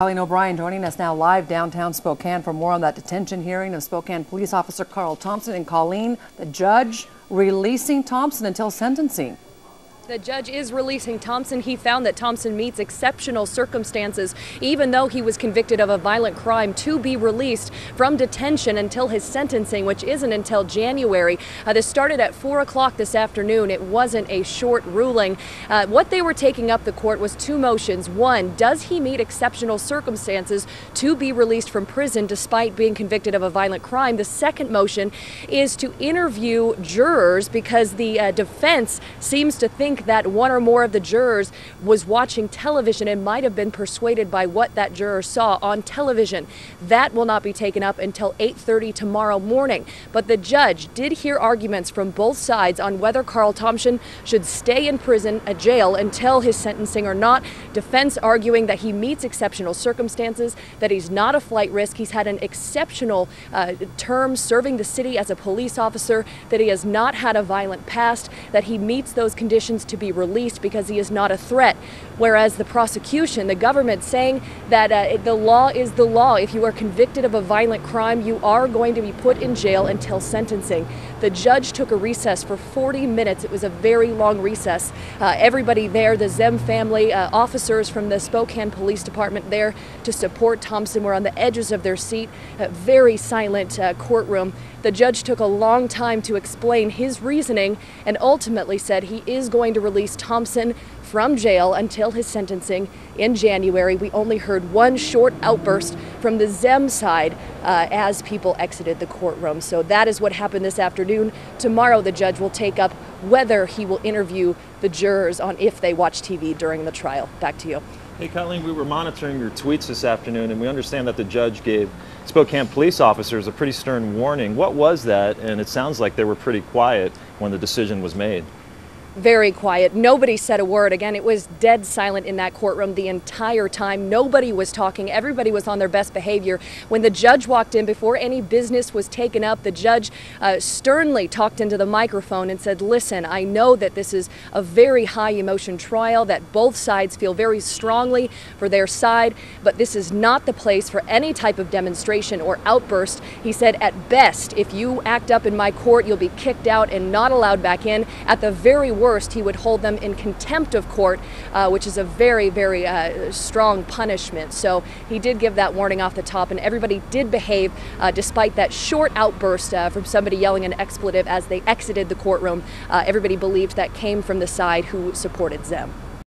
Colleen O'Brien joining us now live downtown Spokane for more on that detention hearing of Spokane police officer Karl Thompson. And Colleen, the judge releasing Thompson until sentencing. The judge is releasing Thompson. He found that Thompson meets exceptional circumstances, even though he was convicted of a violent crime, to be released from detention until his sentencing, which isn't until January. This started at 4 o'clock this afternoon. It wasn't a short ruling. What they were taking up the court was two motions. One, does he meet exceptional circumstances to be released from prison despite being convicted of a violent crime? The second motion is to interview jurors because the defense seems to think that one or more of the jurors was watching television and might have been persuaded by what that juror saw on television. That will not be taken up until 8:30 tomorrow morning. But the judge did hear arguments from both sides on whether Karl Thompson should stay in prison, a jail, until his sentencing or not. Defense arguing that he meets exceptional circumstances, that he's not a flight risk, he's had an exceptional term serving the city as a police officer, that he has not had a violent past, that he meets those conditions to be released because he is not a threat. Whereas the prosecution, the government, saying that the law is the law. If you are convicted of a violent crime, you are going to be put in jail until sentencing. The judge took a recess for 40 minutes. It was a very long recess. Everybody there, the Zem family, officers from the Spokane Police Department there to support Thompson, were on the edges of their seat. A very silent courtroom. The judge took a long time to explain his reasoning and ultimately said he is going to release Thompson from jail until his sentencing in January. We only heard one short outburst from the Zem side as people exited the courtroom. So that is what happened this afternoon. Tomorrow the judge will take up whether he will interview the jurors on if they watch TV during the trial. Back to you. Hey Colleen, we were monitoring your tweets this afternoon and we understand that the judge gave Spokane police officers a pretty stern warning. What was that? And it sounds like they were pretty quiet when the decision was made. Very quiet. Nobody said a word. Again, it was dead silent in that courtroom the entire time. Nobody was talking. Everybody was on their best behavior. When the judge walked in, before any business was taken up, the judge sternly talked into the microphone and said, listen, I know that this is a very high emotion trial, that both sides feel very strongly for their side, but this is not the place for any type of demonstration or outburst. He said, at best, if you act up in my court, you'll be kicked out and not allowed back in. At the very worst, he would hold them in contempt of court, which is a very, very strong punishment. So he did give that warning off the top, and everybody did behave despite that short outburst from somebody yelling an expletive as they exited the courtroom. Everybody believed that came from the side who supported Zem.